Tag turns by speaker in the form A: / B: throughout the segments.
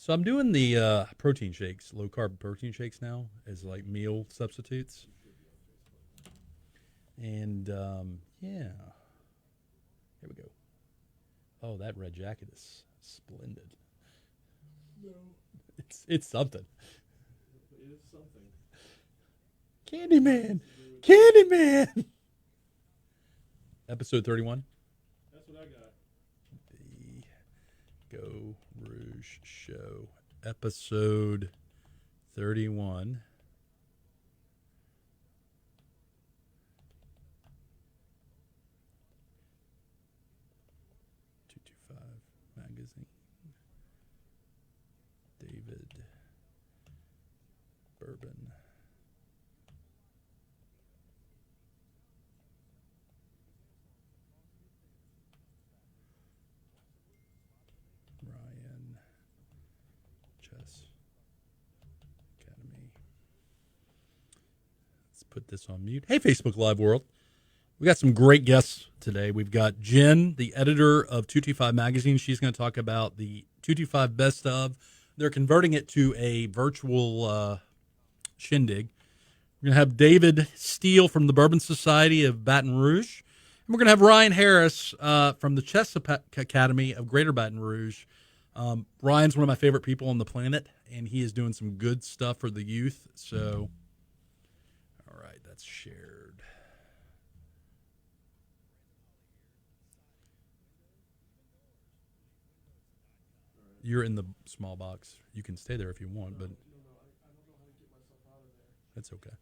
A: So I'm doing the protein shakes, low carb protein shakes now as like meal substitutes. And yeah, here we go. Oh, that red jacket is splendid.
B: No,
A: It's something.
B: it is something.
A: Candyman, Candyman. Episode 31.
B: That's what I got.
A: The Geaux Rouge Show, episode 31. Magazine. David Bourbon. Ryan Chess Academy. Let's put this on mute. Hey, Facebook Live world. We got some great guests today. We've got Jenn, the editor of 225 Magazine. She's going to talk about the 225 Best Of. They're converting it to a virtual shindig. We're going to have David Steele from the Bourbon Society of Baton Rouge. And we're going to have Ryan Harris from the Chess Academy of Greater Baton Rouge. Ryan's one of my favorite people on the planet, and he is doing some good stuff for the youth. So, all right, that's shared. You're in the small box. You can stay there if you want, but
B: No, I don't know how to get myself out of there.
A: that's okay.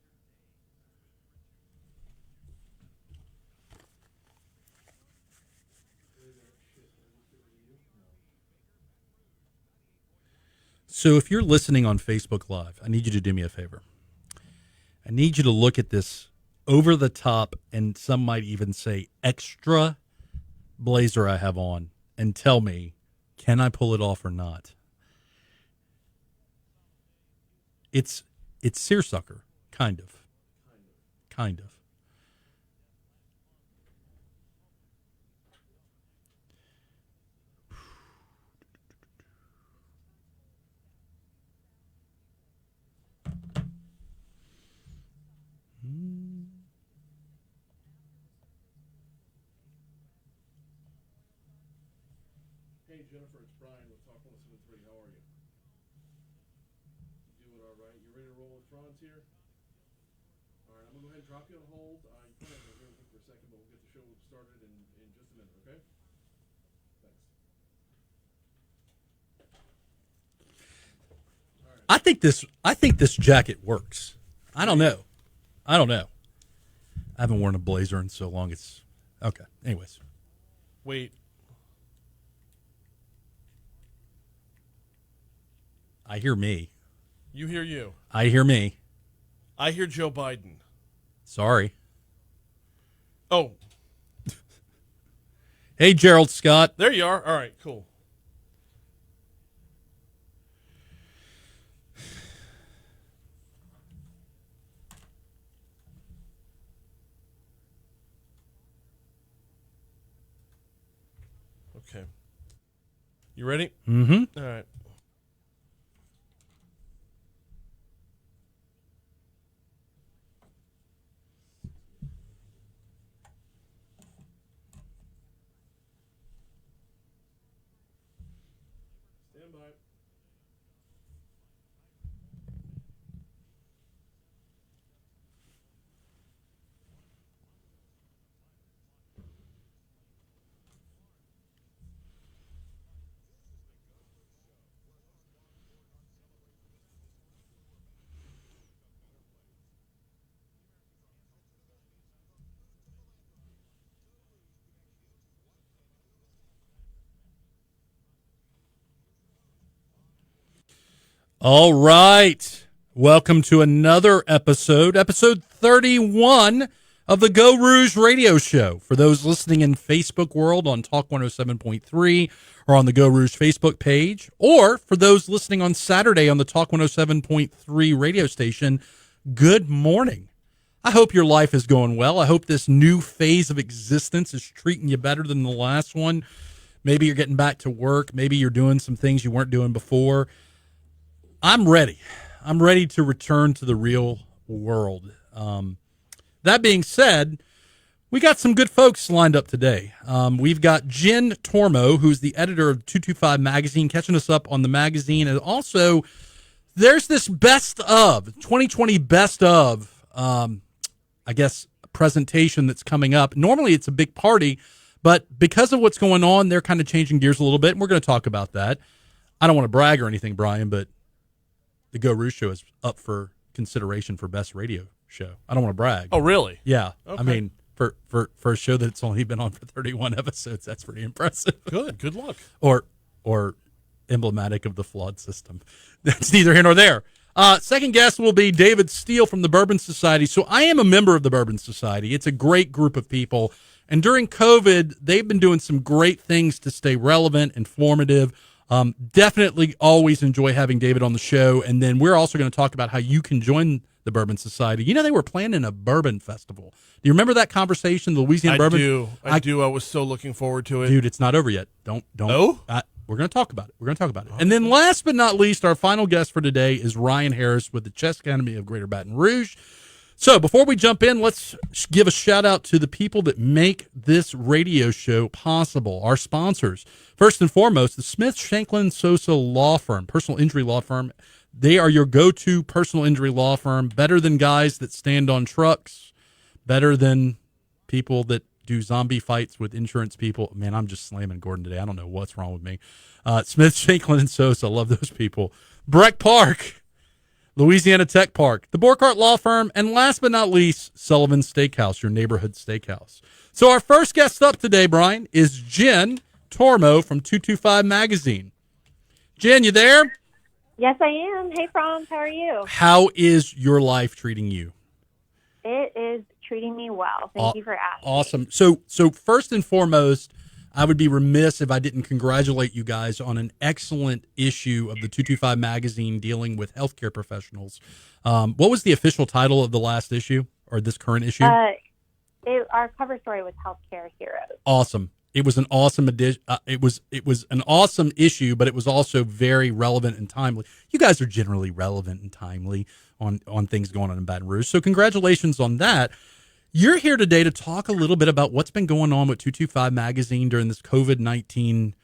A: So if you're listening on Facebook Live, I need you to do me a favor. I need you to look at this over the top, and some might even say extra blazer I have on, and tell me, can I pull it off or not? It's seersucker, kind of.
B: Hey, Jennifer, it's Brian with Talk 107.3. How are you? You doing all right? You ready to roll with Franz here? All right, I'm going to go ahead and drop you on hold. I'm kind of here for a second, but we'll get the show started in just a minute, okay? Thanks. All right.
A: I think this jacket works. I don't know. I haven't worn a blazer in so long. It's okay. Anyways,
B: Wait.
A: I hear me.
B: You hear you.
A: I hear me.
B: I hear Joe Biden.
A: Sorry.
B: Oh,
A: Hey, Gerald Scott.
B: there you are. All right, cool. Okay. You ready?
A: Mm-hmm.
B: All right. Stand by.
A: All right. Welcome to another episode 31 of the Geaux Rouge radio show. For those listening in Facebook world on Talk 107.3 or on the Geaux Rouge Facebook page, or for those listening on Saturday on the Talk 107.3 radio station, good morning. I hope your life is going well. I hope this new phase of existence is treating you better than the last one. Maybe you're getting back to work. Maybe you're doing some things you weren't doing before. I'm ready. I'm ready to return to the real world. That being said, we got some good folks lined up today. We've got Jenn Tormo, who's the editor of 225 Magazine, catching us up on the magazine. And also, there's this best of, 2020 best of, I guess, presentation that's coming up. Normally, it's a big party, but because of what's going on, they're kind of changing gears a little bit, and we're going to talk about that. I don't want to brag or anything, Brian, but the Geaux Rouge show is up for consideration for best radio show. I don't want to brag.
C: Oh, really?
A: Yeah.
C: Okay.
A: I mean, for a show that's only been on for 31 episodes, that's pretty impressive.
C: Good luck.
A: Or emblematic of the flawed system. That's neither here nor there. Second guest will be David Steele from the Bourbon Society. So I am a member of the Bourbon Society. It's a great group of people. And during COVID, they've been doing some great things to stay relevant, informative. Definitely always enjoy having David on the show. And then we're also going to talk about how you can join the Bourbon Society. You know, they were planning a bourbon festival. Do you remember that conversation, the Louisiana Bourbon?
C: I do. I was so looking forward to it.
A: Dude, it's not over yet. Don't.
C: No?
A: We're going to talk about it. And then last but not least, our final guest for today is Ryan Harris with the Chess Academy of Greater Baton Rouge. So before we jump in, let's give a shout out to the people that make this radio show possible, our sponsors. First and foremost, the Smith Shanklin Sosa Law Firm, personal injury law firm. They are your go-to personal injury law firm, better than guys that stand on trucks, better than people that do zombie fights with insurance people. Man, I'm just slamming Gordon today. I don't know what's wrong with me. Smith, Shanklin, and Sosa. Love those people. Breck Park, Louisiana Tech Park, the Borkart Law Firm, and last but not least, Sullivan Steakhouse, your neighborhood steakhouse. So our first guest up today, Brian, is Jenn Tormo from 225 Magazine. Jenn, you there?
D: Yes, I am. Hey, Franz, how are you?
A: How is your life treating you?
D: It is treating me well. Thank you for asking.
A: Awesome. So first and foremost, I would be remiss if I didn't congratulate you guys on an excellent issue of the 225 magazine dealing with healthcare professionals. What was the official title of the last issue or this current issue?
D: Our cover story was Healthcare Heroes.
A: Awesome. It was an awesome edition. It was an awesome issue, but it was also very relevant and timely. You guys are generally relevant and timely on things going on in Baton Rouge. So congratulations on that. You're here today to talk a little bit about what's been going on with 225 Magazine during this COVID-19,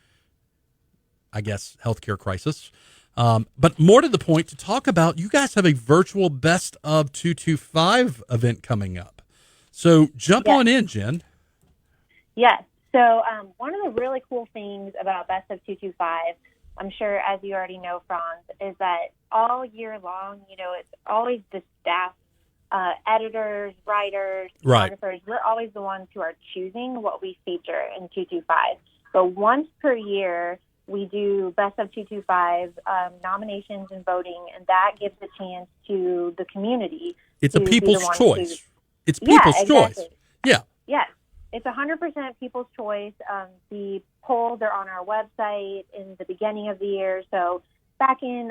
A: I guess, healthcare crisis. But more to the point, to talk about, you guys have a virtual Best of 225 event coming up. So jump on in, Jenn.
D: Yes. So one of the really cool things about Best of 225, I'm sure as you already know, Franz, is that all year long, it's always the staff, editors, writers, photographers. We're always the ones who are choosing what we feature in 225. But once per year, we do Best of 225 nominations and voting, and that gives a chance to the community.
A: It's a people's choice. It's people's choice. Yeah.
D: Yes. It's 100% people's choice. The polls are on our website in the beginning of the year. So back in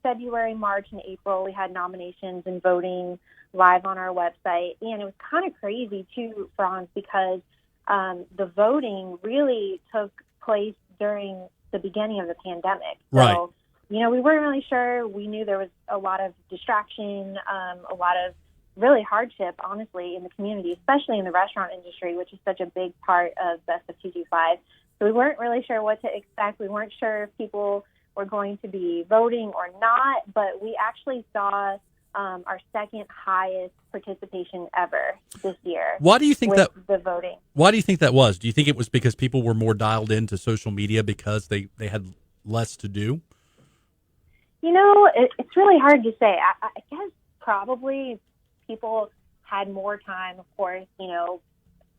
D: February, March, and April, we had nominations and voting live on our website. And it was kind of crazy, too, Franz, because the voting really took place during the beginning of the pandemic.
A: Right.
D: So, we weren't really sure. We knew there was a lot of distraction, a lot of really hardship, honestly, in the community, especially in the restaurant industry, which is such a big part of Best of 225. So we weren't really sure what to expect. We weren't sure if people were going to be voting or not, but we actually saw our second highest participation ever this year.
A: Why do you think
D: with the voting?
A: Why do you think that was? Do you think it was because people were more dialed into social media because they had less to do?
D: It's really hard to say. I guess probably people had more time, of course,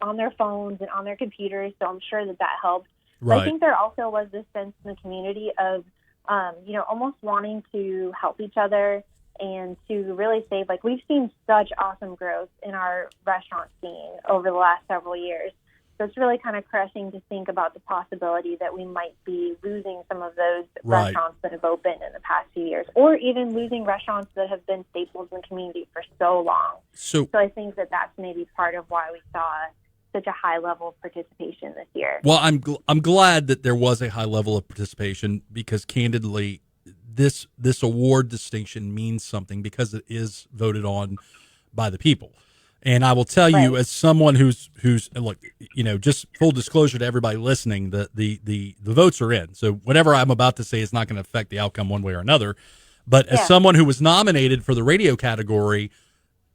D: on their phones and on their computers, so I'm sure that helped.
A: Right.
D: But I think there also was this sense in the community of, almost wanting to help each other and to really save. Like, we've seen such awesome growth in our restaurant scene over the last several years. So it's really kind of crushing to think about the possibility that we might be losing some of those restaurants that have opened in the past few years, or even losing restaurants that have been staples in the community for so long. So I think that's maybe part of why we saw such a high level of participation this year.
A: Well, I'm glad that there was a high level of participation because, candidly, this award distinction means something because it is voted on by the people. And I will tell you,
D: Right.
A: as someone who's look, just full disclosure to everybody listening, the votes are in. So whatever I'm about to say is not going to affect the outcome one way or another. But as
D: Yeah.
A: someone who was nominated for the radio category,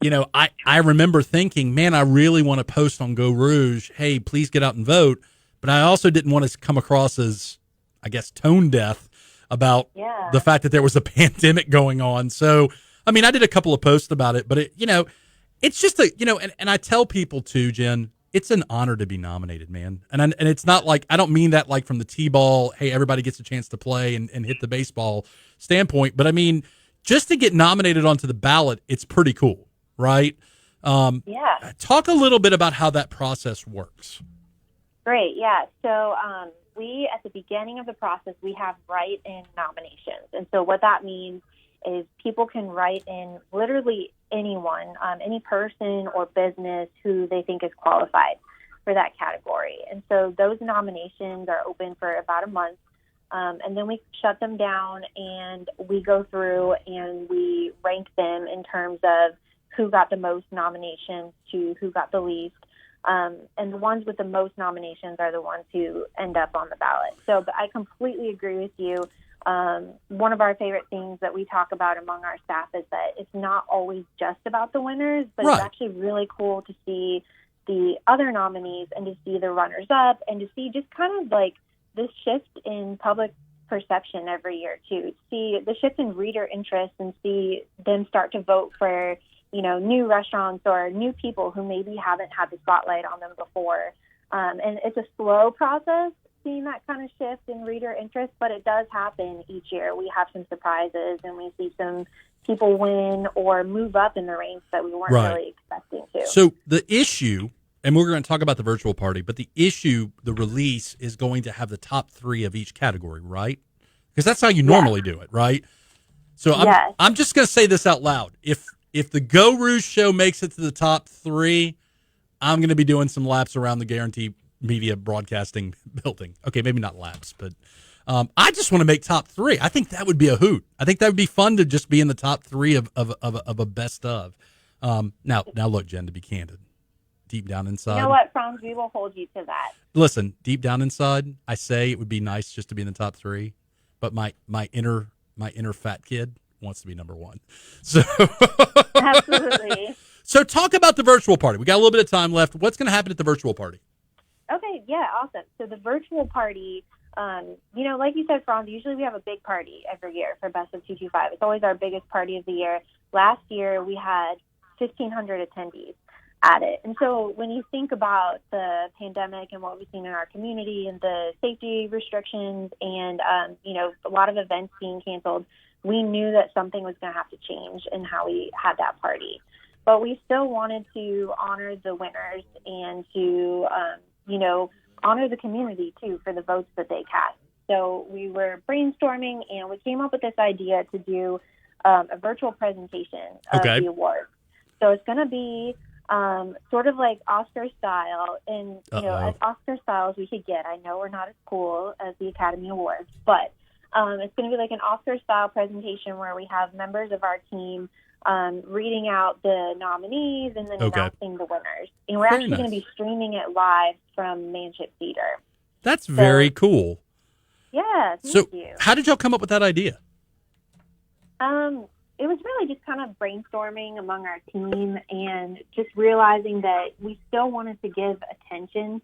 A: I remember thinking, man, I really want to post on Geaux Rouge, hey, please get out and vote. But I also didn't want to come across as, I guess, tone deaf about
D: Yeah.
A: the fact that there was a pandemic going on. So, I mean, I did a couple of posts about it, but it's just and I tell people too, Jen, it's an honor to be nominated, man. And it's not like, I don't mean that like from the T-ball, hey, everybody gets a chance to play and hit the baseball standpoint. But I mean, just to get nominated onto the ballot, it's pretty cool, right?
D: Yeah.
A: Talk a little bit about how that process works.
D: Great. Yeah. So we, at the beginning of the process, we have write-in nominations. And so what that means is people can write in literally anyone, any person or business who they think is qualified for that category. And so those nominations are open for about a month. And then we shut them down and we go through and we rank them in terms of who got the most nominations to who got the least. And the ones with the most nominations are the ones who end up on the ballot. So but I completely agree with you. One of our favorite things that we talk about among our staff is that it's not always just about the winners, but
A: Right.
D: It's actually really cool to see the other nominees and to see the runners up and to see just kind of like this shift in public perception every year too. To see the shift in reader interest and see them start to vote for new restaurants or new people who maybe haven't had the spotlight on them before. And it's a slow process, seeing that kind of shift in reader interest, but it does happen each year. We have some surprises and we see some people win or move up in the ranks that we weren't
A: Right.
D: really expecting to.
A: So the issue, and we're going to talk about the virtual party, but the release is going to have the top 3 of each category, right? Because that's how you normally do it, right? So
D: Yes.
A: I'm just going to say this out loud. If the Geaux Rouge show makes it to the top 3, I'm going to be doing some laps around the Guarantee Media Broadcasting building. Okay, maybe not laps, but I just want to make top 3. I think that would be a hoot. I think that would be fun to just be in the top 3 of a best of. Now look, Jen, to be candid, deep down inside.
D: You know what, Franz? We will hold you to that.
A: Listen, deep down inside, I say it would be nice just to be in the top 3, but my inner fat kid wants to be number 1. So
D: Absolutely.
A: So talk about the virtual party. We got a little bit of time left. What's going to happen at the virtual party?
D: Okay, yeah, awesome. So the virtual party, like you said, Franz, usually we have a big party every year for Best of 225. It's always our biggest party of the year. Last year we had 1,500 attendees at it. And so when you think about the pandemic and what we've seen in our community and the safety restrictions and, a lot of events being canceled, we knew that something was going to have to change in how we had that party. But we still wanted to honor the winners and to, honor the community, too, for the votes that they cast. So we were brainstorming, and we came up with this idea to do a virtual presentation of
A: Okay.
D: the awards. So it's going to be sort of like Oscar style, and, as Oscar style as we could get. I know we're not as cool as the Academy Awards, but it's going to be like an Oscar style presentation where we have members of our team reading out the nominees and then
A: Okay.
D: announcing the winners. And we're
A: Very
D: actually going to
A: nice.
D: be streaming it live from Manship Theater.
A: That's very cool.
D: Yeah, thank
A: So
D: you.
A: how did y'all come up with that idea?
D: It was really just kind of brainstorming among our team and just realizing that we still wanted to give attention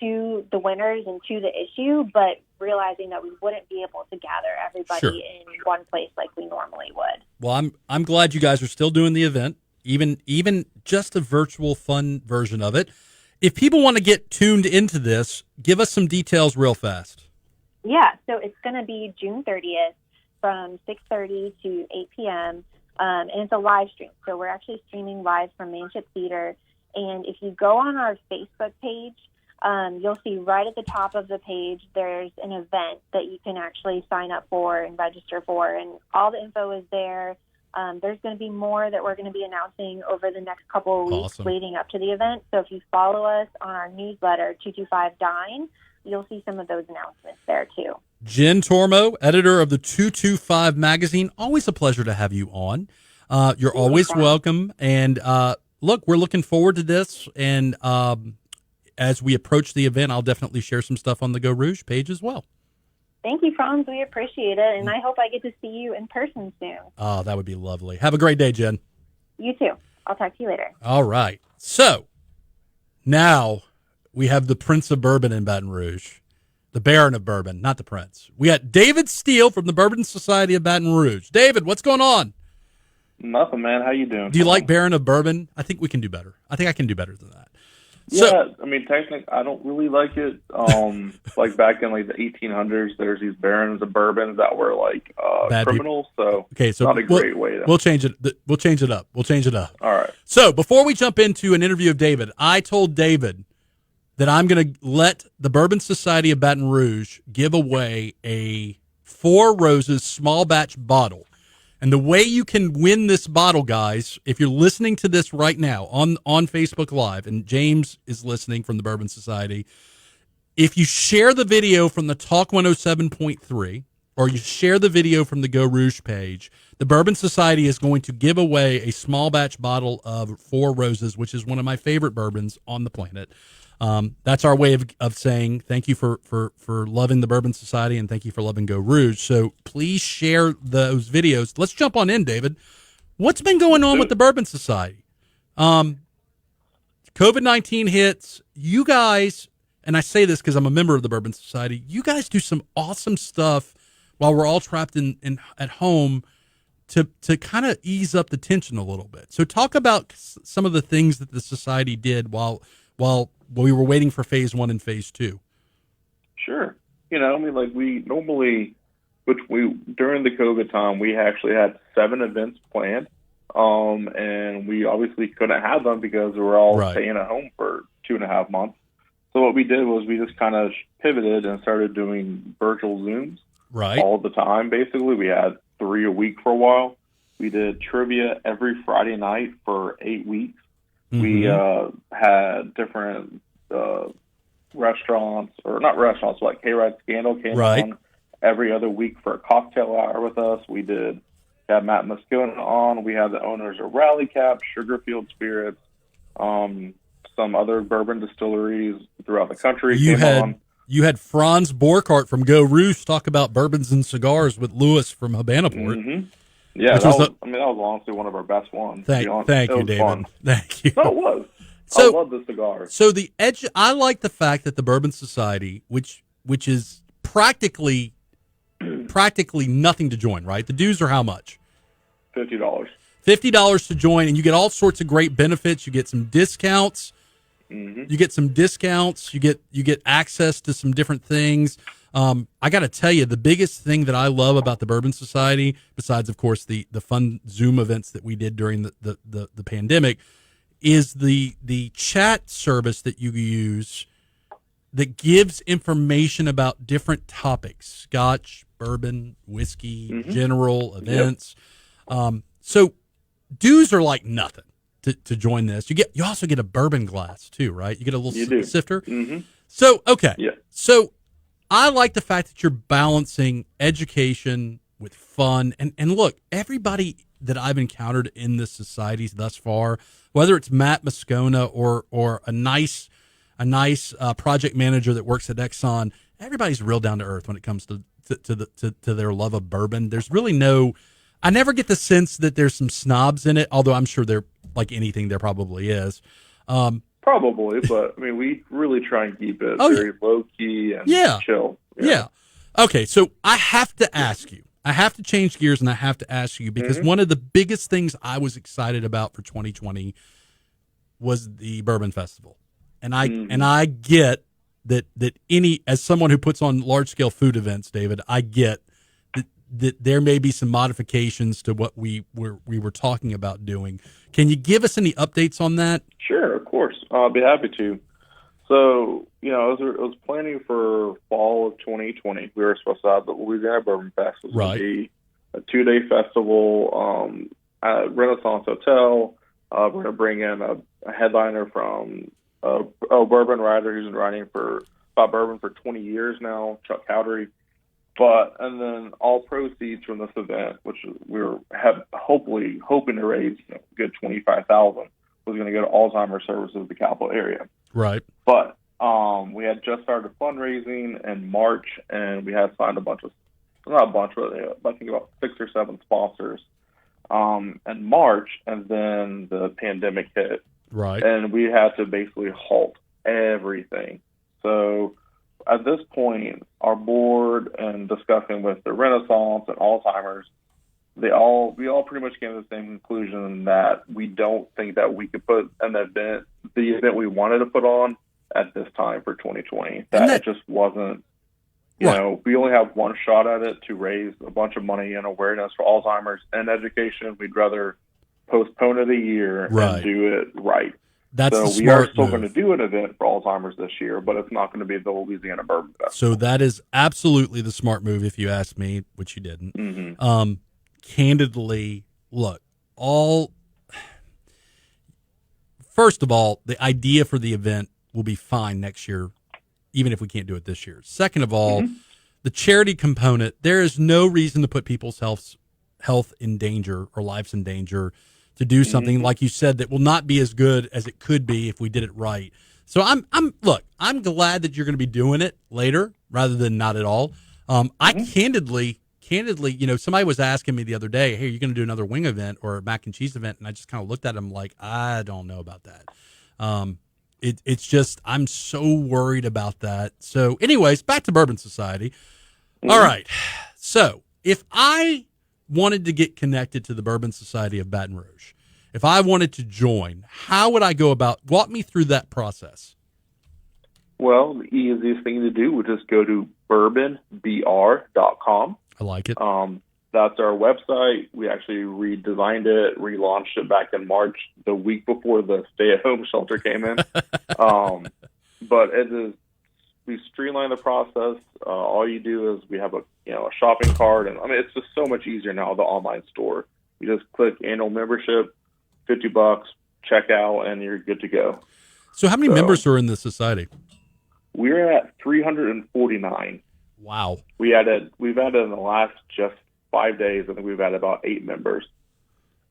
D: to the winners and to the issue, but realizing that we wouldn't be able to gather everybody
A: Sure.
D: in one place like we normally would.
A: Well, I'm glad you guys are still doing the event, even just a virtual fun version of it. If people want to get tuned into this, give us some details real fast.
D: Yeah, so it's going to be June 30th from 6:30 to 8 p.m., and it's a live stream. So we're actually streaming live from Manship Theater, and if you go on our Facebook page, you'll see right at the top of the page there's an event that you can actually sign up for and register for, and all the info is there. There's going to be more that we're going to be announcing over the next couple of weeks
A: Awesome.
D: leading up to the event. So if you follow us on our newsletter, 225 Dine, you'll see some of those announcements there too.
A: Jenn Tormo, editor of the 225 magazine. Always a pleasure to have you on. You're always welcome. And look, we're looking forward to this. And as we approach the event, I'll definitely share some stuff on the Geaux Rouge page as well.
D: Thank you, Franz. We appreciate it. And I hope I get to see you in person soon.
A: Oh, that would be lovely. Have a great day, Jenn.
D: You too. I'll talk to you later.
A: All right. So now we have the Prince of Bourbon in Baton Rouge, the Baron of Bourbon, not the Prince. We got David Steele from the Bourbon Society of Baton Rouge. David, what's going on?
E: Nothing, man. How you doing?
A: Do you like Baron of Bourbon? I think we can do better. I think I can do better than that.
E: Yeah, I mean, technically, I don't really like it. Like back in like the 1800s, there's these barons of bourbons that were like criminals. So
A: okay, so
E: not a great way.
A: We'll change it. We'll change it up.
E: All right.
A: So before we jump into an interview of David, I told David that I'm going to let the Bourbon Society of Baton Rouge give away a Four Roses small batch bottle. And the way you can win this bottle, guys, if you're listening to this right now on Facebook Live, and James is listening from the Bourbon Society, if you share the video from the Talk 107.3 or you share the video from the Geaux Rouge page, the Bourbon Society is going to give away a small batch bottle of Four Roses, which is one of my favorite bourbons on the planet. That's our way of saying thank you for loving the Bourbon Society and thank you for loving Geaux Rouge. So please share those videos. Let's jump on in, David. What's been going on with the Bourbon Society? COVID-19 hits. You guys, and I say this because I'm a member of the Bourbon Society, you guys do some awesome stuff while we're all trapped in at home to kind of ease up the tension a little bit. So talk about some of the things that the society did while we were waiting for phase 1 and phase 2.
E: Sure. I mean, like we normally, during the COVID time, we actually had 7 events planned. And we obviously couldn't have them because we were all staying at home for 2.5 months. So what we did was we just kind of pivoted and started doing virtual Zooms all the time. Basically, we had 3 a week for a while. We did trivia every Friday night for 8 weeks. Mm-hmm. We had different restaurants, or not restaurants, like K-Ride Scandal came on every other week for a cocktail hour with us. We had Matt Moscona on. We had the owners of Rally Cap, Sugarfield Spirits, some other bourbon distilleries throughout the country
A: You had Franz Borkart from Geaux Rouge talk about bourbons and cigars with Lewis from Habanaport.
E: Mm-hmm. Yeah, that was honestly one of our best ones.
A: Thank you, David.
E: Fun.
A: Thank you.
E: No, it was. I love the cigars.
A: So I like the fact that the Bourbon Society, which is practically nothing to join, right? The dues are how much?
E: $50.
A: $50 to join, and you get all sorts of great benefits. You get some discounts.
E: Mm-hmm.
A: You get some discounts. You get access to some different things. I got to tell you, the biggest thing that I love about the Bourbon Society, besides, of course, the fun Zoom events that we did during the pandemic, is the chat service that you use that gives information about different topics: Scotch, bourbon, whiskey, general events. So dues are like nothing to join this. You also get a bourbon glass too, right? You get a little sifter.
E: Mm-hmm.
A: So okay,
E: yeah.
A: So I like the fact that you're balancing education with fun. And look, everybody that I've encountered in the societies thus far, whether it's Matt Moscona or a nice project manager that works at Exxon, everybody's real down to earth when it comes to their love of bourbon. There's really I never get the sense that there's some snobs in it, although I'm sure there, like anything, there probably is.
E: Probably, but I mean, we really try and keep it very low key and chill.
A: Yeah. Okay, so I have to ask you. I have to change gears, and I have to ask you because one of the biggest things I was excited about for 2020 was the Bourbon Festival, and I get that as someone who puts on large scale food events, David, I get that there may be some modifications to what we were talking about doing. Can you give us any updates on that?
E: Sure, of course. I'll be happy to. So, I was planning for fall of 2020. We were supposed to have the Louisiana Bourbon Fest. It was going to be a 2-day festival at Renaissance Hotel. We're going to bring in a headliner from a bourbon writer who's been writing about bourbon for 20 years now, Chuck Cowdery. And then all proceeds from this event, which we're hoping to raise a good $25,000, was going to go to Alzheimer's services in the capital area.
A: Right.
E: But we had just started fundraising in March, and we had signed not a bunch, but I think about 6 or 7 sponsors in March, and then the pandemic hit.
A: Right.
E: And we had to basically halt everything. So at this point, our board and discussing with the Renaissance and Alzheimer's, we all pretty much came to the same conclusion that we don't think that we could put the event we wanted to put on at this time for 2020. That it just wasn't, you know, we only have one shot at it to raise a bunch of money and awareness for Alzheimer's and education. We'd rather postpone it a year and do it right.
A: That's
E: we are still going to do an event for Alzheimer's this year, but it's not going to be the Louisiana Bourbon Festival.
A: So that is absolutely the smart move, if you ask me, which you didn't.
E: Mm-hmm.
A: Candidly, look, first of all, the idea for the event will be fine next year, even if we can't do it this year. Second of all, the charity component, there is no reason to put people's health in danger or lives in danger to do something, like you said, that will not be as good as it could be if we did it right. So I'm glad that you're going to be doing it later rather than not at all. I candidly, you know, somebody was asking me the other day, hey, are you going to do another wing event or a mac and cheese event? And I just kind of looked at him like, I don't know about that. It's just, I'm so worried about that. So anyways, back to Bourbon Society. All right. So if I wanted to get connected to the Bourbon Society of Baton Rouge, if I wanted to join, how would I go about? Walk me through that process.
E: Well, the easiest thing to do would just go to bourbonbr.com.
A: I like it.
E: That's our website. We actually redesigned it, relaunched it back in March, the week before the stay-at-home shelter came in. But it is, we streamline the process. All you do is we have a shopping cart, and I mean it's just so much easier now. The online store, you just click annual membership, $50, check out, and you're good to go.
A: So how many members are in the society?
E: We're at 349.
A: Wow.
E: We've added in the last just 5 days, I think we've had about 8 members.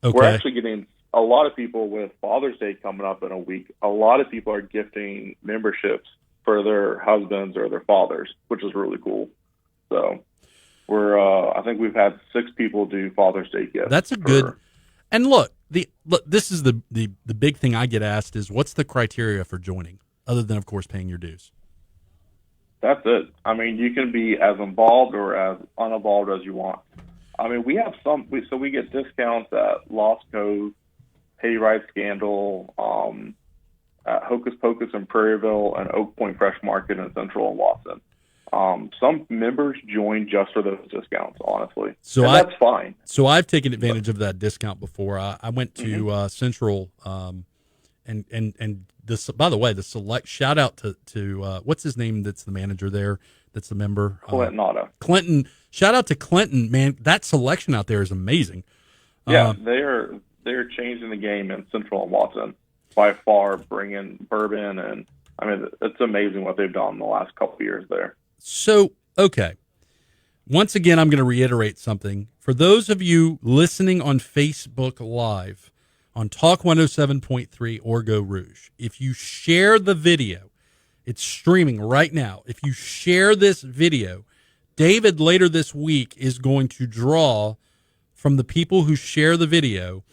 A: Okay.
E: We're actually getting a lot of people with Father's Day coming up in a week. A lot of people are gifting memberships for their husbands or their fathers, which is really cool. So I think we've had 6 people do Father's Day gifts.
A: That's a good. And look, this is the big thing I get asked is, what's the criteria for joining, other than of course paying your dues?
E: That's it. I mean, you can be as involved or as uninvolved as you want. I mean, we have we get discounts at Lost Cove, Hayride Scandal, at Hocus Pocus in Prairieville, and Oak Point Fresh Market in Central and Watson. Some members join just for those discounts, honestly. So that's fine.
A: So I've taken advantage of that discount before. I went to Central, and this, by the way, the select shout out to what's his name? That's the manager there. That's the member. Clinton. Shout out to Clinton, man. That selection out there is amazing.
E: Yeah, they're changing the game in Central and Watson by far, bringing bourbon, and I mean it's amazing what they've done in the last couple of years there. So, okay. Once again, I'm going to reiterate something. For those of you listening on Facebook Live on Talk 107.3 or Geaux Rouge, if you share the video, it's streaming right now. If you share this video, David later this week is going to draw from the people who share the video,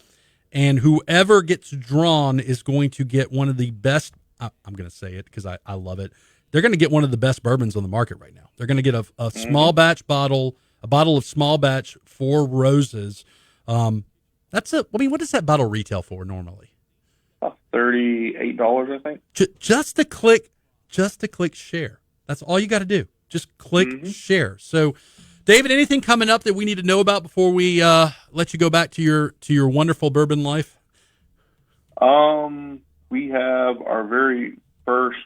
E: and whoever gets drawn is going to get one of the best, I'm going to say it because I love it, they're going to get one of the best bourbons on the market right now. They're going to get a small batch bottle, a bottle of small batch 4 Roses. What does that bottle retail for normally? $38, I think.
A: Just to click share. That's all you got to do. Just click share. So, David, anything coming up that we need to know about before we let you go back to your wonderful bourbon life?
E: We have our very first.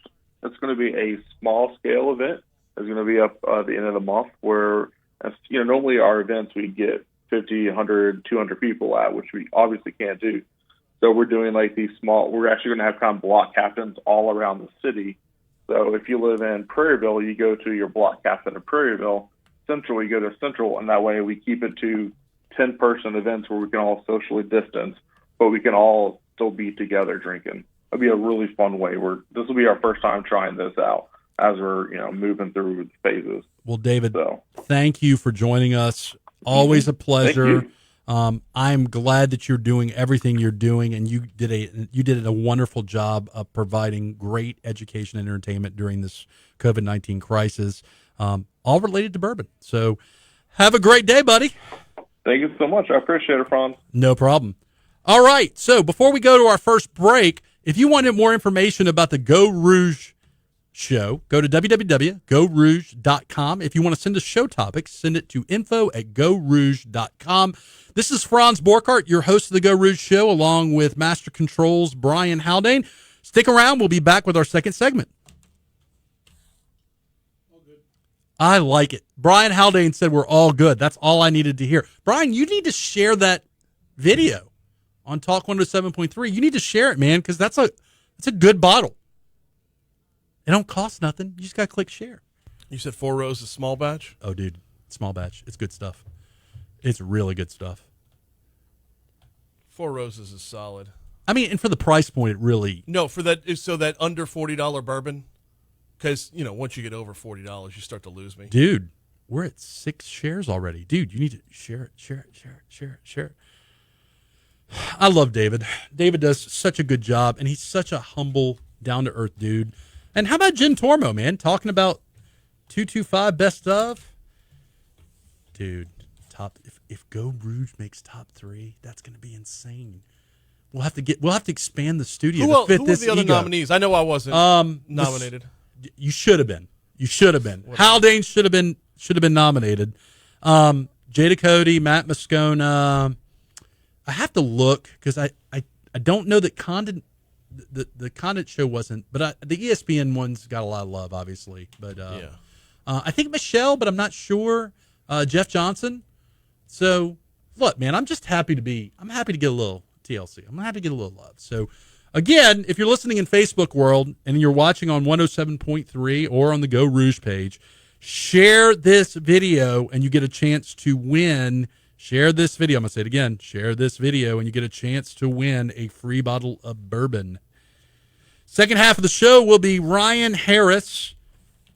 E: It's going to be a small scale event. It's going to be up at the end of the month where, normally our events we get 50, 100, 200 people at, which we obviously can't do. So we're doing like these small, we're actually going to have kind of block captains all around the city. So if you live in Prairieville, you go to your block captain in Prairieville, Central, you go to Central, and that way we keep it to 10-person events where we can all socially distance, but we can all still be together drinking. It'll be a really fun way. This will be our first time trying this out as we're moving through the phases.
A: Well, David,
E: So
A: thank you for joining us. Always a pleasure.
E: Thank
A: I'm glad that you're doing everything you're doing, and you did a wonderful job of providing great education and entertainment during this COVID-19 crisis, all related to bourbon. So have a great day, buddy.
E: Thank you so much. I appreciate it, Franz.
A: No problem. All right. So before we go to our first break, if you wanted more information about the Geaux Rouge show, go to www.geauxrouge.com. If you want to send us show topics, send it to info@geauxrouge.com. This is Franz Borkart, your host of the Geaux Rouge show, along with Master Controls Brian Haldane. Stick around. We'll be back with our second segment. I like it. Brian Haldane said we're all good. That's all I needed to hear. Brian, you need to share that video on Talk 107.3. You need to share it, man, because that's a good bottle. It don't cost nothing. You just got to click share.
C: You said 4 rows is small batch?
A: Oh, dude, small batch. It's good stuff. It's really good stuff.
C: 4 roses is solid.
A: I mean, and for the price point, it really...
C: No, for that, so that under $40 bourbon, because, once you get over $40, you start to lose me.
A: Dude, we're at 6 shares already. Dude, you need to share it. I love David. David does such a good job, and he's such a humble, down-to-earth dude. And how about Jenn Tormo, man? Talking about 225 best of? Dude, if Geaux Rouge makes top 3, that's going to be insane. We'll have to expand the studio to fit
C: who
A: this
C: were the other
A: ego.
C: nominees? I know I wasn't nominated.
A: You should have been. Haldane should have been nominated. Jada Cody, Matt Moscona. I have to look because I don't know that Condon, the Condon show wasn't, but the ESPN one's got a lot of love, obviously. But I think Michelle, but I'm not sure. Jeff Johnson. So look, man, I'm happy to get a little TLC. I'm happy to get a little love. So again, if you're listening in Facebook world and you're watching on 107.3 or on the Geaux Rouge page, share this video and you get a chance to win. Share this video. I'm going to say it again. Share this video and you get a chance to win a free bottle of bourbon. Second half of the show will be Ryan Harris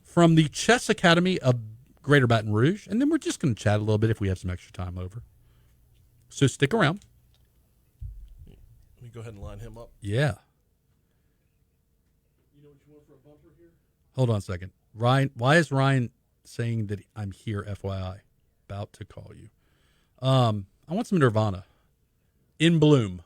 A: from the Chess Academy of Greater Baton Rouge. And then we're just going to chat a little bit if we have some extra time over. So stick around.
C: Let me go ahead and line him up.
A: Yeah.
B: You know what you want for a bumper here?
A: Hold on a second. Ryan, why is Ryan saying that I'm here, FYI? About to call you. I want some Nirvana. In Bloom.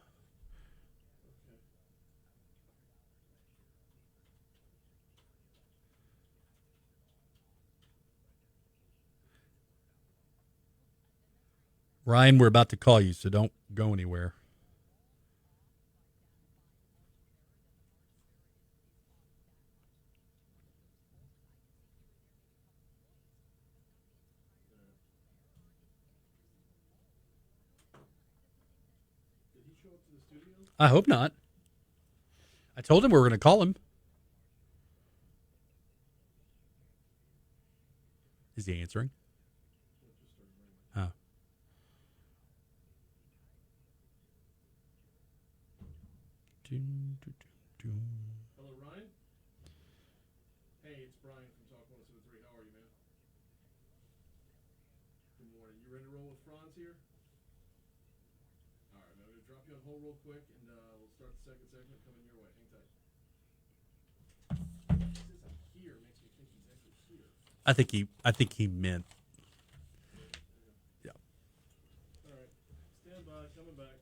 A: Ryan, we're about to call you, so don't go anywhere.
B: Did he show up to the studio?
A: I hope not. I told him we were going to call him. Is he answering? Oh.
B: Hello, Ryan? Hey, it's Brian from Talk 107.3. How are you, man? Good morning. You ready to roll with Franz here? All right, man. I'm going to drop you on hold real quick, and we'll start the second segment coming your way. Hang tight. He says I'm here makes me think he's actually here.
A: I think he meant. Yeah.
B: All right. Stand by. Coming back.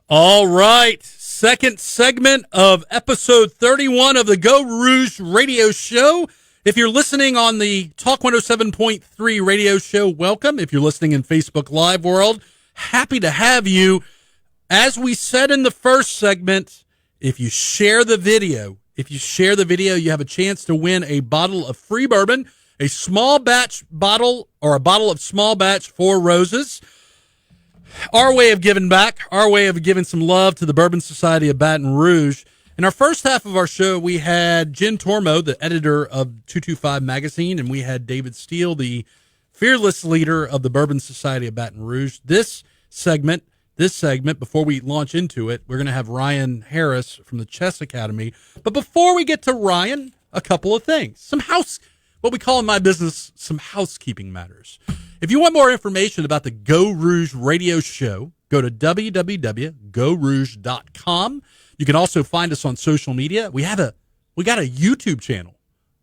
A: All right. Second segment of episode 31 of the Geaux Rouge radio show. If you're listening on the Talk 107.3 radio show, welcome. If you're listening in Facebook Live world, happy to have you. As we said in the first segment, if you share the video, If you share the video, you have a chance to win a bottle of free bourbon, a small batch bottle, or a bottle of small batch Four Roses. Our way of giving back, our way of giving some love to the Bourbon Society of Baton Rouge. In our first half of our show, we had Jenn Tormo, the editor of 225 Magazine, and we had David Steele, the fearless leader of the Bourbon Society of Baton Rouge. This segment, before we launch into it, we're going to have Ryan Harris from the Chess Academy. But before we get to Ryan, a couple of things. What we call in my business, some housekeeping matters. If you want more information about the Geaux Rouge radio show, go to www.geauxrouge.com. You can also find us on social media. We got a YouTube channel.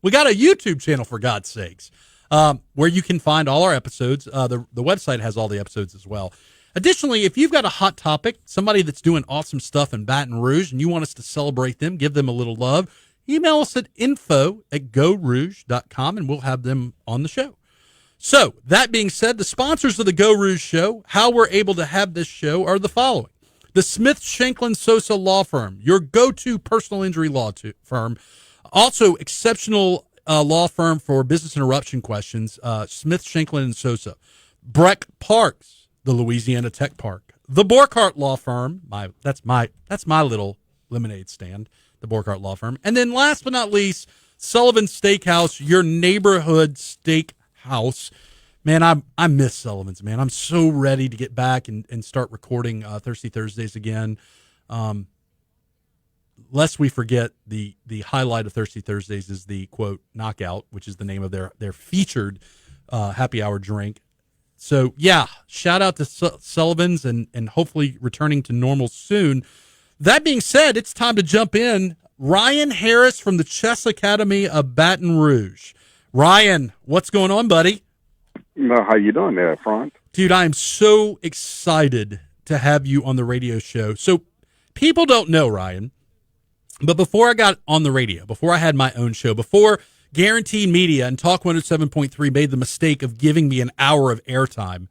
A: We got a YouTube channel, for God's sakes, where you can find all our episodes. The website has all the episodes as well. Additionally, if you've got a hot topic, somebody that's doing awesome stuff in Baton Rouge, and you want us to celebrate them, give them a little love, email us at info@geauxrouge.com, and we'll have them on the show. So, that being said, the sponsors of the Geaux Rouge show, how we're able to have this show, are the following. The Smith Shanklin Sosa Law Firm, your go-to personal injury law firm. Also, exceptional law firm for business interruption questions, Smith Shanklin and Sosa. Breck Parks, the Louisiana Tech Park. The Borkart Law Firm, that's my little lemonade stand, the Borkart Law Firm. And then last but not least, Sullivan Steakhouse, your neighborhood steak house. Man, I miss Sullivan's, man. I'm so ready to get back and start recording Thirsty Thursdays again. Lest we forget, the highlight of Thirsty Thursdays is the, quote, knockout, which is the name of their featured happy hour drink. So, yeah, shout out to Sullivan's and hopefully returning to normal soon. That being said, it's time to jump in. Ryan Harris from the Chess Academy of Baton Rouge. Ryan, what's going on, buddy?
F: How you doing there, Frank?
A: Dude, I am so excited to have you on the radio show. So people don't know, Ryan, but before I got on the radio, before I had my own show, before Guaranteed Media and Talk 107.3 made the mistake of giving me an hour of airtime,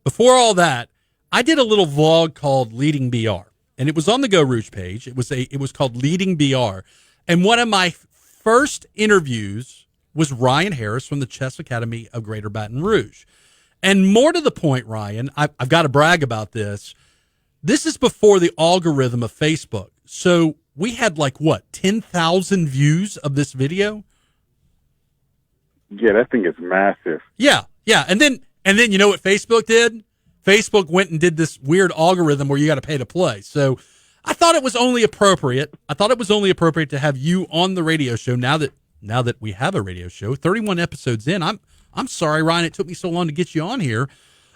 A: before all that, I did a little vlog called Leading BR, and it was on the Geaux Rouge page. It was called Leading BR, and one of my first interviews was Ryan Harris from the Chess Academy of Greater Baton Rouge. And more to the point, Ryan, I've got to brag about this. This is before the algorithm of Facebook. So we had 10,000 views of this video?
F: Yeah, that thing is massive.
A: Yeah. And then you know what Facebook did? Facebook went and did this weird algorithm where you got to pay to play. So I thought it was only appropriate. To have you on the radio show now that we have a radio show, 31 episodes in. I'm sorry, Ryan, it took me so long to get you on here.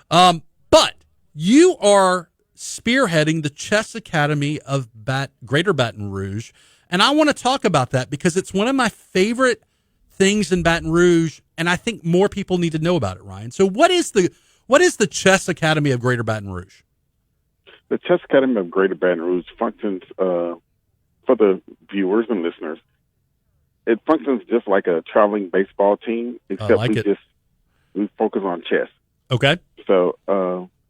A: But you are spearheading the Chess Academy of Greater Baton Rouge, and I want to talk about that because it's one of my favorite things in Baton Rouge, and I think more people need to know about it, Ryan. So what is the Chess Academy of Greater Baton Rouge?
F: The Chess Academy of Greater Baton Rouge functions, for the viewers and listeners, it functions just like a traveling baseball team, except we focus on chess.
A: Okay.
F: So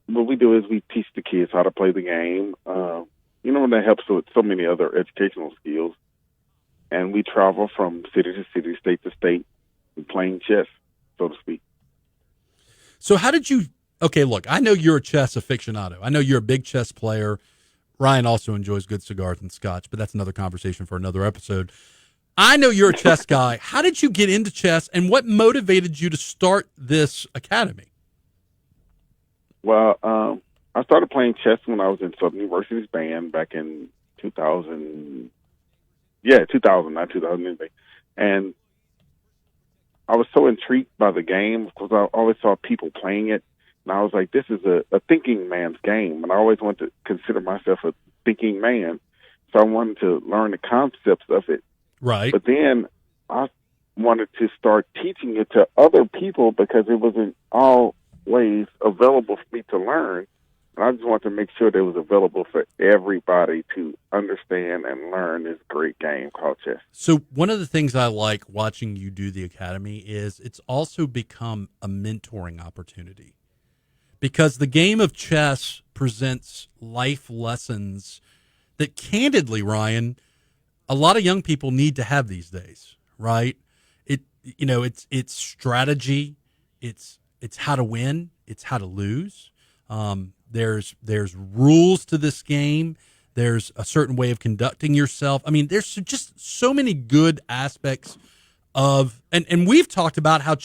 F: what we do is we teach the kids how to play the game. And that helps with so many other educational skills. And we travel from city to city, state to state, playing chess, so to speak.
A: So how did you? Okay, look, I know you're a chess aficionado. I know you're a big chess player. Ryan also enjoys good cigars and scotch, but that's another conversation for another episode. I know you're a chess guy. How did you get into chess, and what motivated you to start this academy?
F: Well, I started playing chess when I was in Southern University's band back in 2000. Yeah, 2000, not 2000. And I was so intrigued by the game because I always saw people playing it, and I was like, this is a thinking man's game, and I always wanted to consider myself a thinking man, so I wanted to learn the concepts of it.
A: Right.
F: But then I wanted to start teaching it to other people because it wasn't always available for me to learn. And I just wanted to make sure that it was available for everybody to understand and learn this great game called chess.
A: So one of the things I like watching you do the academy is it's also become a mentoring opportunity because the game of chess presents life lessons that candidly, Ryan, a lot of young people need to have these days, right? It's strategy, it's how to win, it's how to lose. There's rules to this game. There's a certain way of conducting yourself. I mean, there's just so many good aspects of, and we've talked about how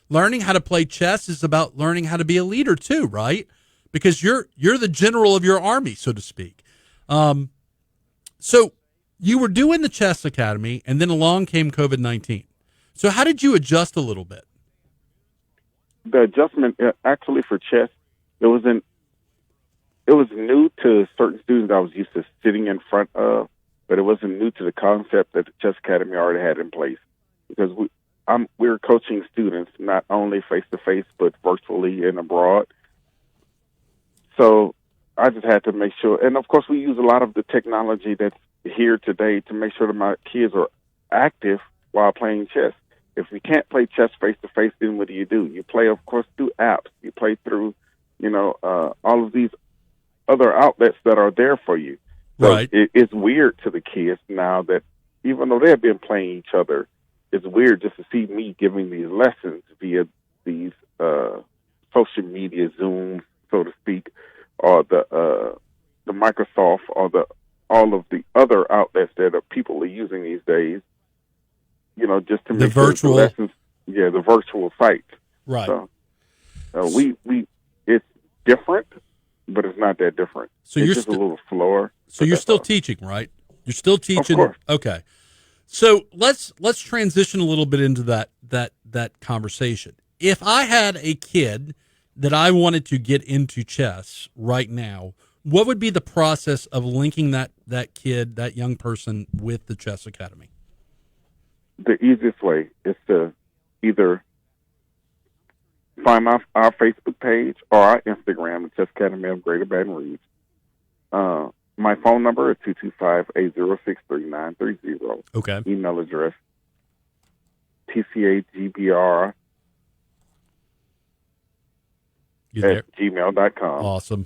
A: learning how to play chess is about learning how to be a leader too, right? Because you're the general of your army, so to speak. So you were doing the chess academy, and then along came COVID-19. So how did you adjust a little bit?
F: The adjustment, actually, for chess, it was new to certain students I was used to sitting in front of, but it wasn't new to the concept that the chess academy already had in place, because we were coaching students not only face to face but virtually and abroad. So I just had to make sure, and of course we use a lot of the technology that's here today to make sure that my kids are active while playing chess. If you can't play chess face to face, then what do? You play, of course, through apps. You play through, all of these other outlets that are there for you. So
A: Right.
F: It's weird to the kids now that even though they've been playing each other, it's weird just to see me giving these lessons via these social media Zooms, so to speak, or the Microsoft, or all of the other outlets that people are using these days. Just to make sure
A: virtual
F: the lessons, the virtual sites.
A: Right.
F: So we it's different, but it's not that different.
A: So
F: it's
A: you're
F: just a little slower.
A: So you're still teaching, right? You're still teaching.
F: Of course.
A: Okay. So let's transition a little bit into that conversation. If I had a kid that I wanted to get into chess right now, what would be the process of linking that kid, that young person, with the chess academy?
F: The easiest way is to either find our Facebook page or our Instagram, the Chess Academy of Greater Baton Rouge. My phone number is 225-806-3930.
A: Okay.
F: Email address, tcagbr
A: You there?
F: at gmail.com.
A: Awesome.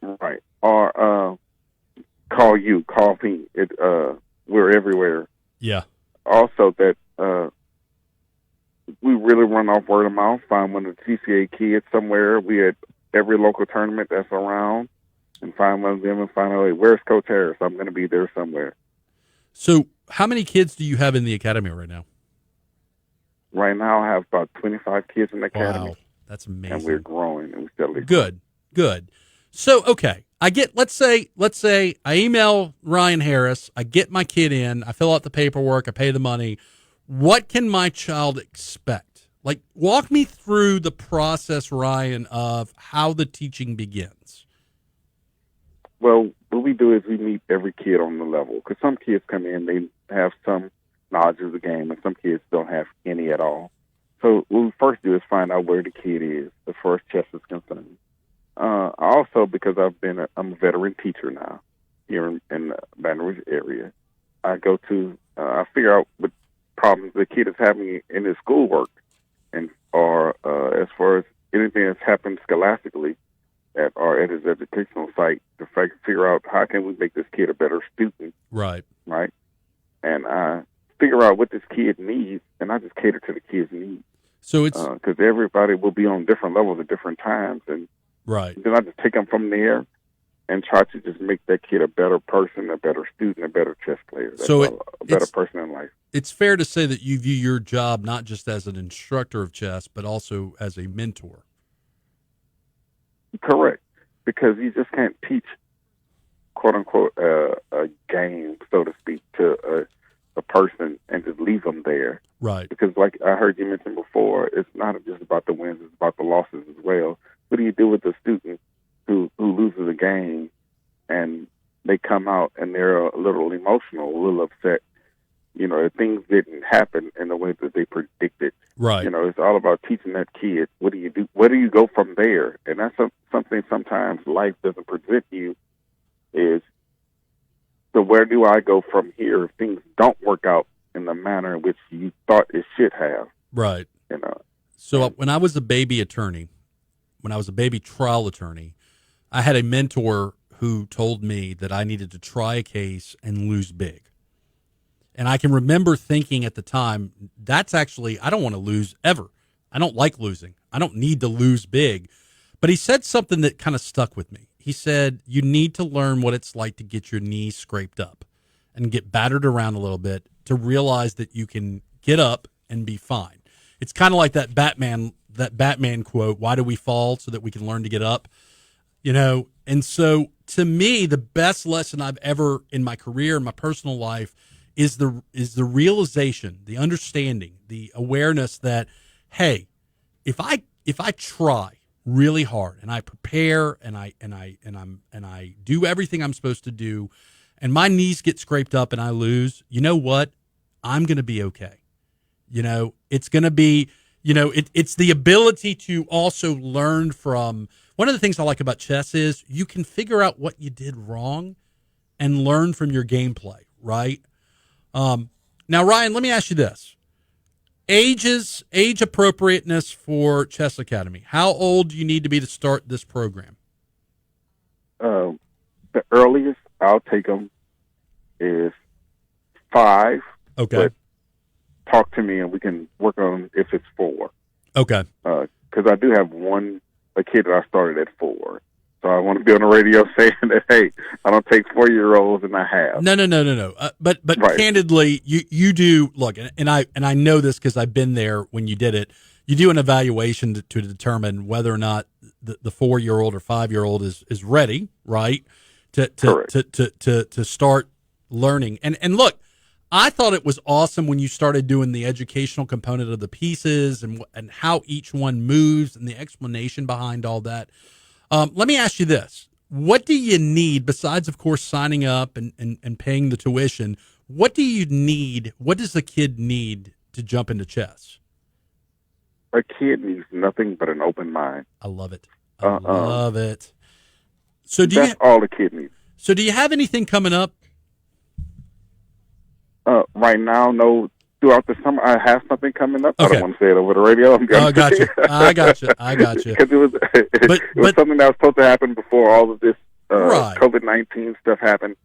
F: Right. Or call me. We're everywhere.
A: Yeah.
F: Also, that we really run off word of mouth. Find one of the TCA kids somewhere. We at every local tournament that's around, and find one of them and find out, hey, where's Coach Harris? I'm going to be there somewhere.
A: So how many kids do you have in the academy right now?
F: Right now, I have about 25 kids in the academy.
A: Wow. That's amazing.
F: And we're growing, and we steadily
A: Good. So, okay, let's say I email Ryan Harris, I get my kid in, I fill out the paperwork, I pay the money. What can my child expect? Like, walk me through the process, Ryan, of how the teaching begins.
F: Well, what we do is we meet every kid on the level, because some kids come in, they have some knowledge of the game, and some kids don't have any at all. So what we first do is find out where the kid is as far as chess is concerned. Also, because I'm a veteran teacher now here in the Baton Rouge area, I figure out what problems the kid is having in his schoolwork, or as far as anything that's happened scholastically at his educational site, to figure out how can we make this kid a better student.
A: Right.
F: And I figure out what this kid needs, and I just cater to the kid's needs.
A: So it's
F: because everybody will be on different levels at different times, and
A: right.
F: then I just take them from there and try to just make that kid a better person, a better student, a better chess player. That's a better person in life.
A: It's fair to say that you view your job not just as an instructor of chess, but also as a mentor.
F: Correct, because you just can't teach, quote unquote, a game, so to speak, to a person and just leave them there.
A: Right.
F: Because, like I heard you mention before, it's not just about the wins; it's about the losses as well. What do you do with the student who loses a game and they come out and they're a little emotional, a little upset? If things didn't happen in the way that they predicted.
A: Right.
F: It's all about teaching that kid, what do you do? Where do you go from there? And that's something sometimes life doesn't present you, is, so where do I go from here if things don't work out in the manner in which you thought it should have?
A: Right. So when I was a baby attorney, when I was a baby trial attorney, I had a mentor who told me that I needed to try a case and lose big. And I can remember thinking at the time, that's actually, I don't want to lose ever. I don't like losing. I don't need to lose big. But he said something that kind of stuck with me. He said, you need to learn what it's like to get your knees scraped up and get battered around a little bit to realize that you can get up and be fine. It's kind of like that Batman quote, why do we fall? So that we can learn to get up. You know, and so to me, the best lesson I've ever in my career, in my personal life, is the realization, the understanding, the awareness that, hey, if I try really hard and I prepare and I do everything I'm supposed to do, and my knees get scraped up and I lose, you know what? I'm going to be okay. You know, it's going to be, you know, it's the ability to also learn from. One of the things I like about chess is you can figure out what you did wrong and learn from your gameplay, right? Now, Ryan, let me ask you this. Age appropriateness for Chess Academy. How old do you need to be to start this program?
F: The earliest I'll take them is 5.
A: Okay.
F: But talk to me and we can work on if it's 4.
A: Okay.
F: Because I do have a kid that I started at 4. So I want to be on the radio saying that, hey, I don't take 4-year-olds and I have.
A: No. But
F: right.
A: Candidly, you do look, and I know this because I've been there when you did it. You do an evaluation to determine whether or not the 4-year-old or 5-year-old is ready, right? To start learning. And look, I thought it was awesome when you started doing the educational component of the pieces and how each one moves and the explanation behind all that. Let me ask you this. What do you need besides, of course, signing up and paying the tuition? What do you need? What does a kid need to jump into chess?
F: A kid needs nothing but an open mind.
A: I love it. I love it. So
F: that's all the kid needs.
A: So do you have anything coming up?
F: Right now, no. Throughout the summer, I have something coming up.
A: Okay.
F: I don't want to say it over the radio.
A: I got you.
F: Because it was something that was supposed to happen before all of this
A: right.
F: COVID-19 stuff happened,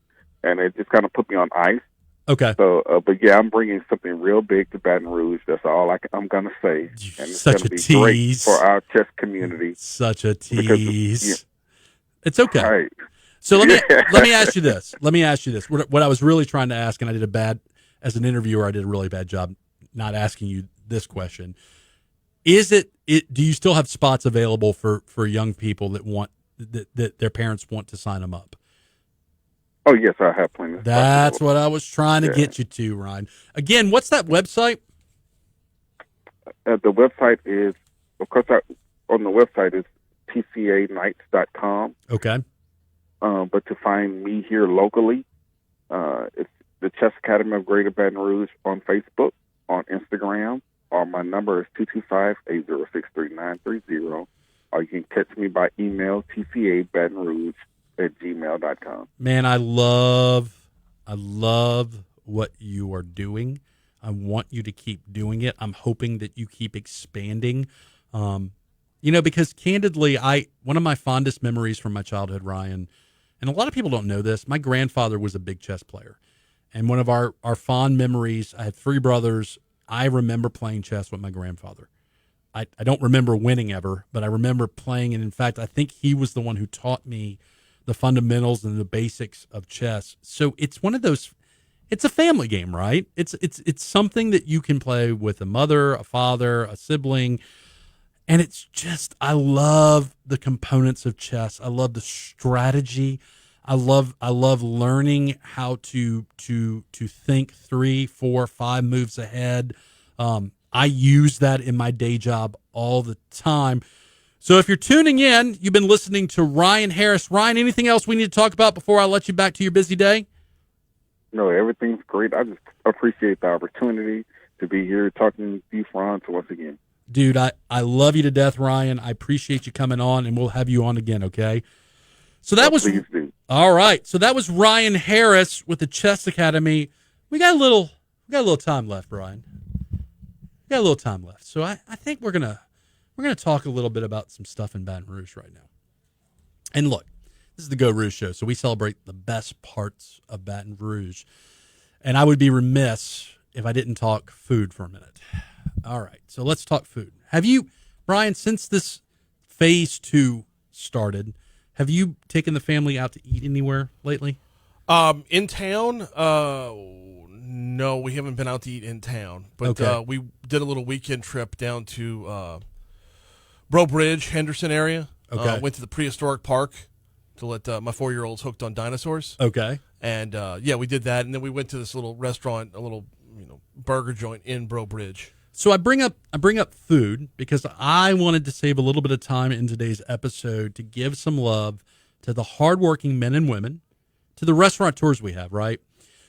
F: and it just kind of put me on ice.
A: Okay.
F: So, but yeah, I'm bringing something real big to Baton Rouge. That's all I'm going to say. And it's going to be great for our chess community.
A: Such a tease. It's okay.
F: Right.
A: So let me ask you this. What I was really trying to ask, and I did as an interviewer, I did a really bad job not asking you this question. Is it do you still have spots available for young people that their parents want to sign them up?
F: Oh, yes, I have plenty of spots.
A: That's what I was trying to get you to, Ryan. Again, what's that website?
F: The website is, of course, on the website is tcanights.com.
A: Okay.
F: But to find me here locally, it's the Chess Academy of Greater Baton Rouge on Facebook, on Instagram, or my number is 225-806-3930, or you can catch me by email, tcabatonrouge@gmail.com.
A: Man, I love what you are doing. I want you to keep doing it. I'm hoping that you keep expanding. Because candidly, one of my fondest memories from my childhood, Ryan, and a lot of people don't know this, my grandfather was a big chess player. And one of our fond memories, I had 3 brothers. I remember playing chess with my grandfather. I don't remember winning ever, but I remember playing. And in fact, I think he was the one who taught me the fundamentals and the basics of chess. So it's one of those, it's a family game, right? It's something that you can play with a mother, a father, a sibling. And it's just, I love the components of chess. I love the strategy. I love learning how to think 3, 4, 5 moves ahead. I use that in my day job all the time. So if you're tuning in, you've been listening to Ryan Harris. Ryan, anything else we need to talk about before I let you back to your busy day?
F: No, everything's great. I just appreciate the opportunity to be here talking to you, Franz, once again.
A: Dude, I love you to death, Ryan. I appreciate you coming on, and we'll have you on again, okay? So that was
F: please do.
A: All right. So that was Ryan Harris with the Chess Academy. We got a little time left, Ryan. We got a little time left. So I think we're gonna talk a little bit about some stuff in Baton Rouge right now. And look, this is the Geaux Rouge show, so we celebrate the best parts of Baton Rouge. And I would be remiss if I didn't talk food for a minute. All right, so let's talk food. Have you, Brian, since this phase 2 started, have you taken the family out to eat anywhere lately?
C: In town, no, we haven't been out to eat in town. But
A: Okay.
C: we did a little weekend trip down to Breaux Bridge, Henderson area.
A: Okay.
C: Went to the prehistoric park to let my 4-year-olds hooked on dinosaurs.
A: Okay.
C: And we did that, and then we went to this little restaurant, a little burger joint in Breaux Bridge.
A: So I bring up food because I wanted to save a little bit of time in today's episode to give some love to the hardworking men and women, to the restaurateurs we have, right?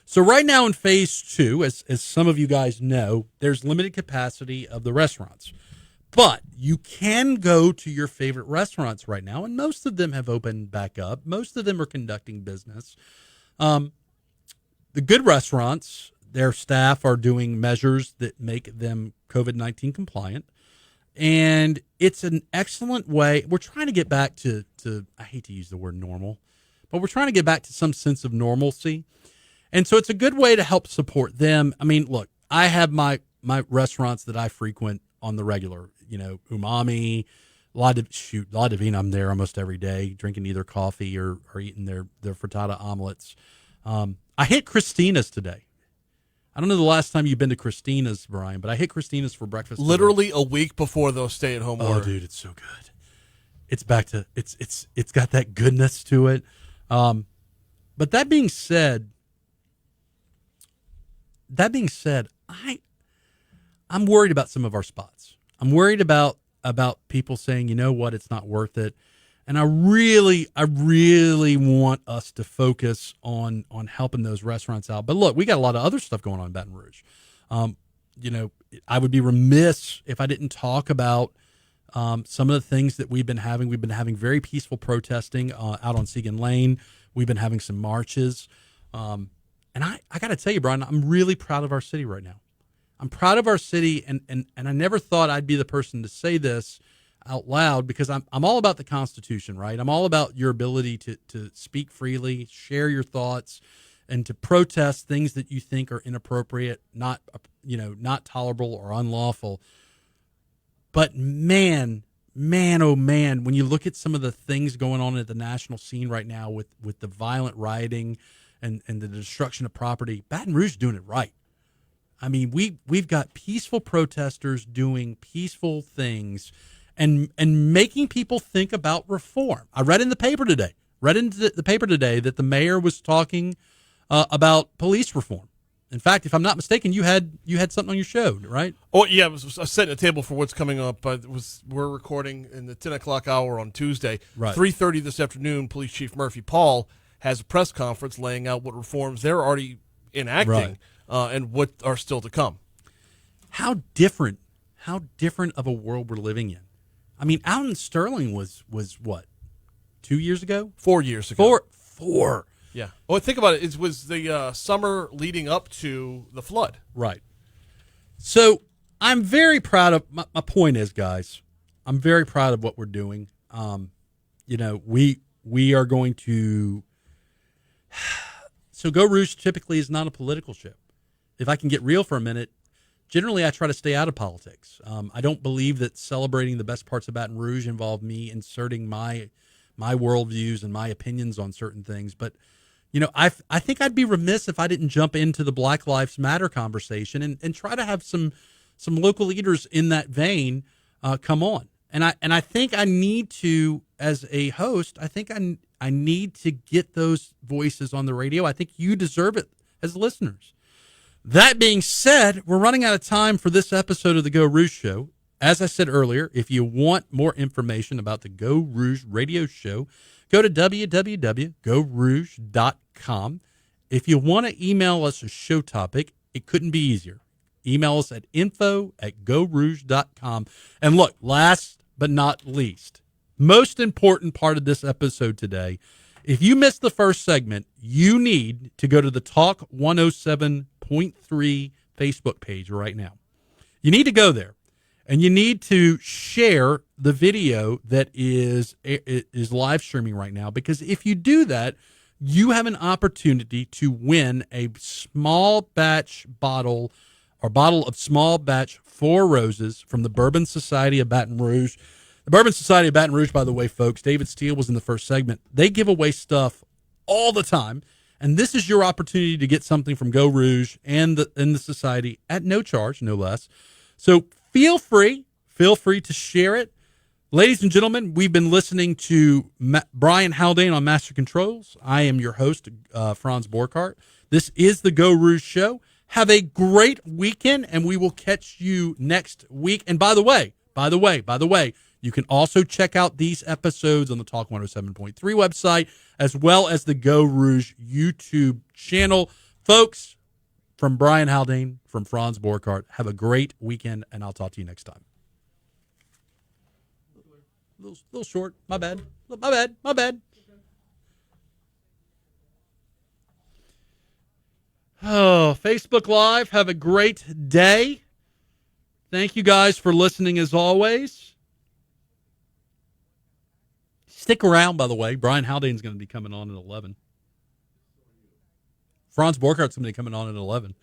A: So right now in phase 2, as some of you guys know, there's limited capacity of the restaurants. But you can go to your favorite restaurants right now, and most of them have opened back up. Most of them are conducting business. The good restaurants, their staff are doing measures that make them COVID-19 compliant. And it's an excellent way. We're trying to get back to I hate to use the word normal, but we're trying to get back to some sense of normalcy. And so it's a good way to help support them. I mean, look, I have my restaurants that I frequent on the regular, Umami, La Divina. I'm there almost every day, drinking either coffee or eating their frittata omelets. I hit Christina's today. I don't know the last time you've been to Christina's, Brian, but I hit Christina's for breakfast today.
C: Literally a week before those stay-at-home
A: Oh,
C: order.
A: dude, it's so good. It's back to it's got that goodness to it. But that being said, I'm worried about some of our spots. I'm worried about people saying, you know what, it's not worth it. And I really want us to focus on helping those restaurants out. But look, we got a lot of other stuff going on in Baton Rouge. I would be remiss if I didn't talk about some of the things that we've been having. We've been having very peaceful protesting out on Seguin Lane. We've been having some marches. And I got to tell you, Brian, I'm really proud of our city right now. I'm proud of our city, and I never thought I'd be the person to say this out loud because I'm all about the Constitution, right? I'm all about your ability to speak freely, share your thoughts, and to protest things that you think are inappropriate, not tolerable or unlawful. But man, oh man, when you look at some of the things going on at the national scene right now with the violent rioting and the destruction of property, Baton Rouge is doing it right. I mean, we've got peaceful protesters doing peaceful things and making people think about reform. I read in the paper today that the mayor was talking about police reform. In fact, if I'm not mistaken, you had something on your show, right?
C: Oh yeah, I was setting a table for what's coming up. We're recording in the 10 o'clock hour on Tuesday.
A: Right.
C: 3:30 this afternoon. Police Chief Murphy Paul has a press conference laying out what reforms they're already enacting and what are still to come. How different
A: of a world we're living in. I mean, out in Sterling was what, 2 years ago?
C: 4 years ago.
A: Four.
C: Yeah. Well, think about it. It was the summer leading up to the flood.
A: Right. So I'm very proud of my point is, guys, I'm very proud of what we're doing. We are going to. So Geaux Rouge typically is not a political show. If I can get real for a minute, generally I try to stay out of politics. I don't believe that celebrating the best parts of Baton Rouge involve me inserting my worldviews and my opinions on certain things. But, I think I'd be remiss if I didn't jump into the Black Lives Matter conversation and try to have some local leaders in that vein come on. And I think I need to, as a host, I think I need to get those voices on the radio. I think you deserve it as listeners. That being said, we're running out of time for this episode of the Geaux Rouge Show. As I said earlier, if you want more information about the Geaux Rouge radio show, go to www.geauxrouge.com. If you want to email us a show topic, it couldn't be easier. Email us at info@geauxrouge.com. And look, last but not least, most important part of this episode today, if you missed the first segment, you need to go to the Talk 107.3 Facebook page right now. You need to go there, and you need to share the video that is live streaming right now, because if you do that, you have an opportunity to win a small batch bottle or bottle of small batch Four Roses from the Bourbon Society of Baton Rouge. The Bourbon Society of Baton Rouge, by the way, folks, David Steele was in the first segment. They give away stuff all the time, and this is your opportunity to get something from Geaux Rouge and the society at no charge, no less. So feel free to share it. Ladies and gentlemen, we've been listening to Brian Haldane on Master Controls. I am your host, Franz Borkhardt. This is the Geaux Rouge Show. Have a great weekend, and we will catch you next week. And by the way, you can also check out these episodes on the Talk 107.3 website, as well as the Geaux Rouge YouTube channel. Folks, from Brian Haldane, from Franz Borkhardt, have a great weekend, and I'll talk to you next time. Little short. My bad. Oh, Facebook Live. Have a great day. Thank you guys for listening as always. Stick around, by the way. Brian Haldane's going to be coming on at 11. Franz Borkhardt's going to be coming on at 11.